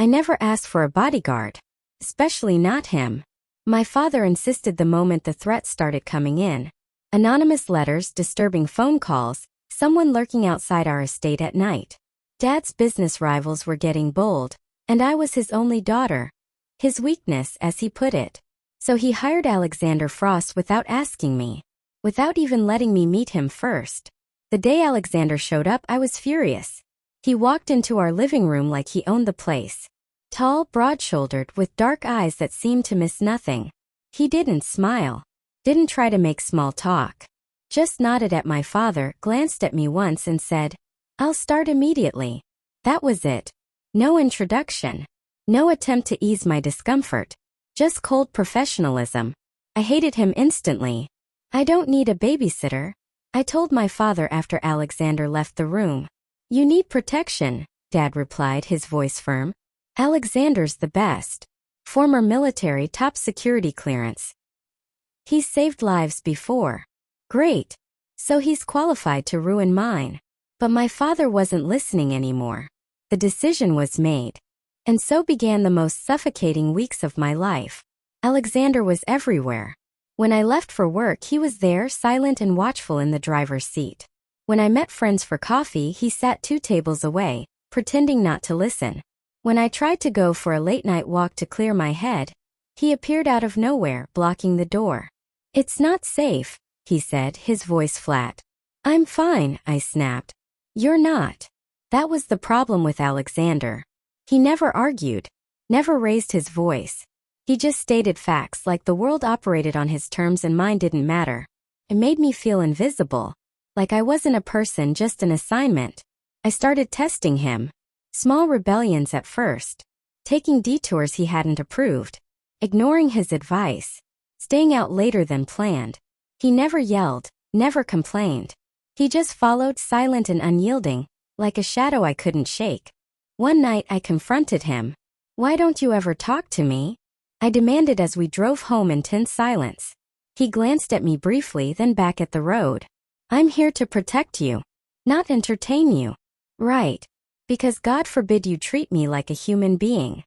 I never asked for a bodyguard. Especially not him. My father insisted the moment the threats started coming in. Anonymous letters, disturbing phone calls, someone lurking outside our estate at night. Dad's business rivals were getting bold, and I was his only daughter. His weakness, as he put it. So he hired Alexander Frost without asking me. Without even letting me meet him first. The day Alexander showed up, I was furious. He walked into our living room like he owned the place. Tall, broad-shouldered, with dark eyes that seemed to miss nothing. He didn't smile. Didn't try to make small talk. Just nodded at my father, glanced at me once and said, "I'll start immediately." That was it. No introduction. No attempt to ease my discomfort. Just cold professionalism. I hated him instantly. "I don't need a babysitter," I told my father after Alexander left the room. "You need protection," Dad replied, his voice firm. "Alexander's the best. Former military, top security clearance. He's saved lives before. Great. So he's qualified to ruin mine." But my father wasn't listening anymore. The decision was made. And so began the most suffocating weeks of my life. Alexander was everywhere. When I left for work, he was there, silent and watchful in the driver's seat. When I met friends for coffee, he sat 2 tables away, pretending not to listen. When I tried to go for a late-night walk to clear my head, he appeared out of nowhere, blocking the door. "It's not safe," he said, his voice flat. "I'm fine," I snapped. "You're not." That was the problem with Alexander. He never argued, never raised his voice. He just stated facts like the world operated on his terms and mine didn't matter. It made me feel invisible. Like I wasn't a person, just an assignment. I started testing him. Small rebellions at first. Taking detours he hadn't approved. Ignoring his advice. Staying out later than planned. He never yelled, never complained. He just followed, silent and unyielding, like a shadow I couldn't shake. One night I confronted him. "Why don't you ever talk to me?" I demanded as we drove home in tense silence. He glanced at me briefly, then back at the road. "I'm here to protect you, not entertain you." "Right. Because God forbid you treat me like a human being."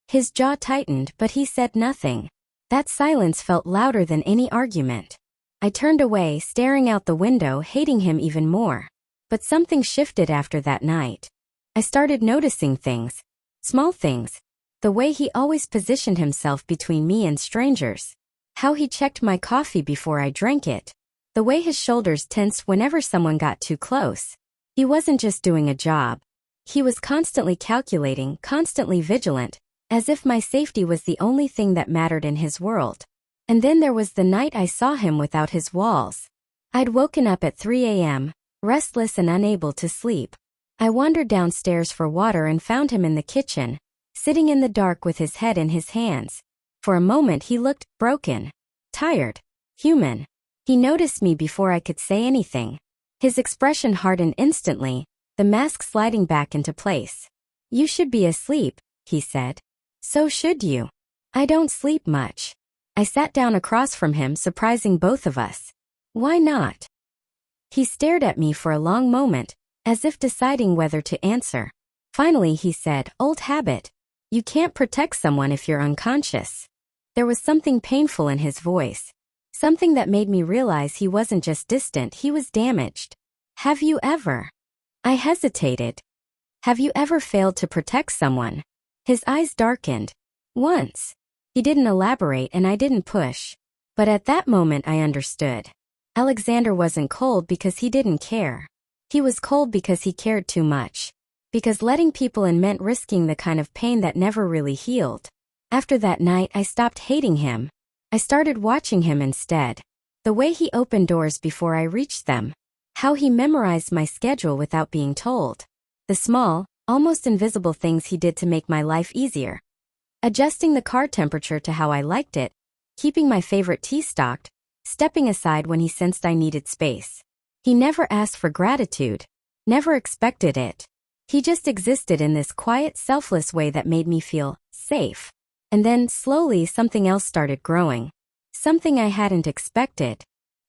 His jaw tightened, but he said nothing. That silence felt louder than any argument. I turned away, staring out the window, hating him even more. But something shifted after that night. I started noticing things. Small things. The way he always positioned himself between me and strangers. How he checked my coffee before I drank it. The way his shoulders tensed whenever someone got too close. He wasn't just doing a job. He was constantly calculating, constantly vigilant, as if my safety was the only thing that mattered in his world. And then there was the night I saw him without his walls. I'd woken up at 3 a.m., restless and unable to sleep. I wandered downstairs for water and found him in the kitchen, sitting in the dark with his head in his hands. For a moment he looked broken, tired, human. He noticed me before I could say anything. His expression hardened instantly, the mask sliding back into place. "You should be asleep," he said. "So should you." "I don't sleep much." I sat down across from him, surprising both of us. "Why not?" He stared at me for a long moment, as if deciding whether to answer. Finally he said, "Old habit. You can't protect someone if you're unconscious." There was something painful in his voice. Something that made me realize he wasn't just distant, he was damaged. "Have you ever?" I hesitated. "Have you ever failed to protect someone?" His eyes darkened. "Once." He didn't elaborate and I didn't push. But at that moment I understood. Alexander wasn't cold because he didn't care. He was cold because he cared too much. Because letting people in meant risking the kind of pain that never really healed. After that night I stopped hating him. I started watching him instead. The way he opened doors before I reached them. How he memorized my schedule without being told. The small, almost invisible things he did to make my life easier. Adjusting the car temperature to how I liked it. Keeping my favorite tea stocked. Stepping aside when he sensed I needed space. He never asked for gratitude. Never expected it. He just existed in this quiet, selfless way that made me feel safe. And then, slowly, something else started growing. Something I hadn't expected.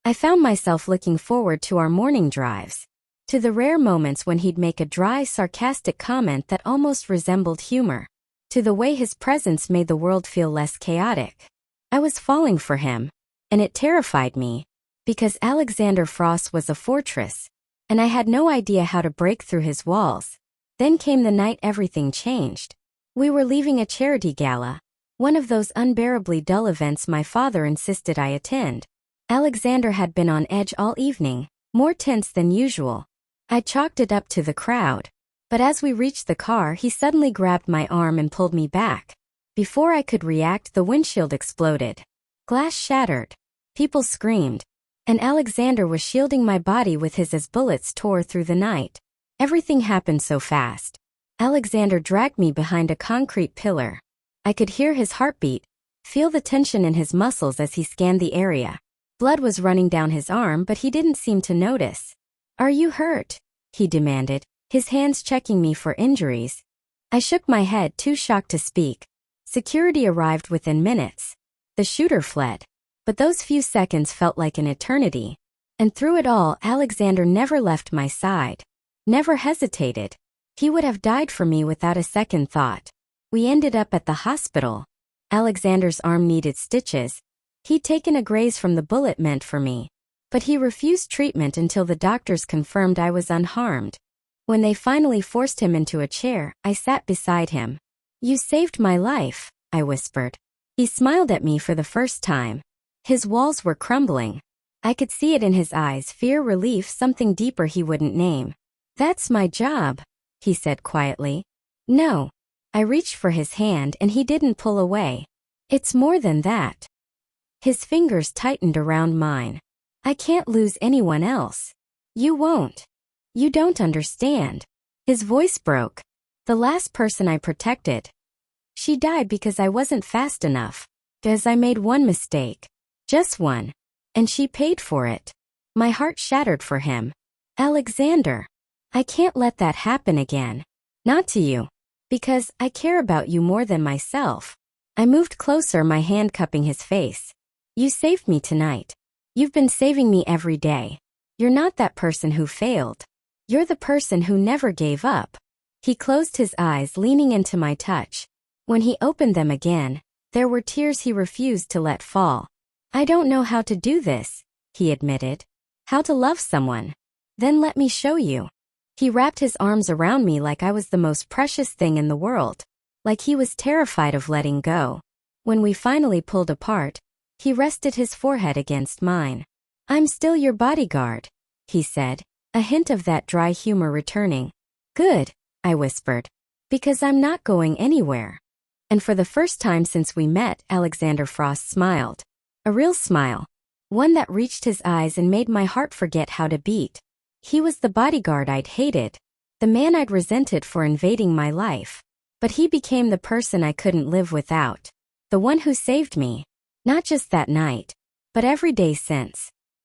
I found myself looking forward to our morning drives. To the rare moments when he'd make a dry, sarcastic comment that almost resembled humor. to the way his presence made the world feel less chaotic. I was falling for him, and it terrified me, because Alexander Frost was a fortress, and I had no idea how to break through his walls. Then came the night everything changed. We were leaving a charity gala, one of those unbearably dull events my father insisted I attend. Alexander had been on edge all evening, more tense than usual. I chalked it up to the crowd. But as we reached the car, he suddenly grabbed my arm and pulled me back. Before I could react, the windshield exploded. Glass shattered. People screamed. And Alexander was shielding my body with his as bullets tore through the night. Everything happened so fast. Alexander dragged me behind a concrete pillar. I could hear his heartbeat, feel the tension in his muscles as he scanned the area. Blood was running down his arm, but he didn't seem to notice. "Are you hurt?" he demanded, his hands checking me for injuries. I shook my head, too shocked to speak. Security arrived within minutes. The shooter fled. But those few seconds felt like an eternity. And through it all, Alexander never left my side. Never hesitated. He would have died for me without a second thought. We ended up at the hospital. Alexander's arm needed stitches. He'd taken a graze from the bullet meant for me. But he refused treatment until the doctors confirmed I was unharmed. When they finally forced him into a chair, I sat beside him. "You saved my life," I whispered. He smiled at me for the first time. His walls were crumbling. I could see it in his eyes, fear, relief, something deeper he wouldn't name. "That's my job," he said quietly. "No." I reached for his hand and he didn't pull away. "It's more than that." His fingers tightened around mine. "I can't lose anyone else." "You won't. You don't understand." His voice broke. "The last person I protected. She died because I wasn't fast enough. Because I made one mistake. Just one. And she paid for it." My heart shattered for him. "Alexander, I can't let that happen again. Not to you. Because I care about you more than myself." I moved closer, my hand cupping his face. "You saved me tonight. You've been saving me every day. You're not that person who failed. You're the person who never gave up." He closed his eyes, leaning into my touch. When he opened them again, there were tears he refused to let fall. "I don't know how to do this," he admitted. "How to love someone. Then let me show you." He wrapped his arms around me like I was the most precious thing in the world. Like he was terrified of letting go. When we finally pulled apart, he rested his forehead against mine. "I'm still your bodyguard," he said, a hint of that dry humor returning. "Good," I whispered. "Because I'm not going anywhere." And for the first time since we met, Alexander Frost smiled. A real smile. One that reached his eyes and made my heart forget how to beat. He was the bodyguard I'd hated. The man I'd resented for invading my life. But he became the person I couldn't live without. The one who saved me. Not just that night, but every day since.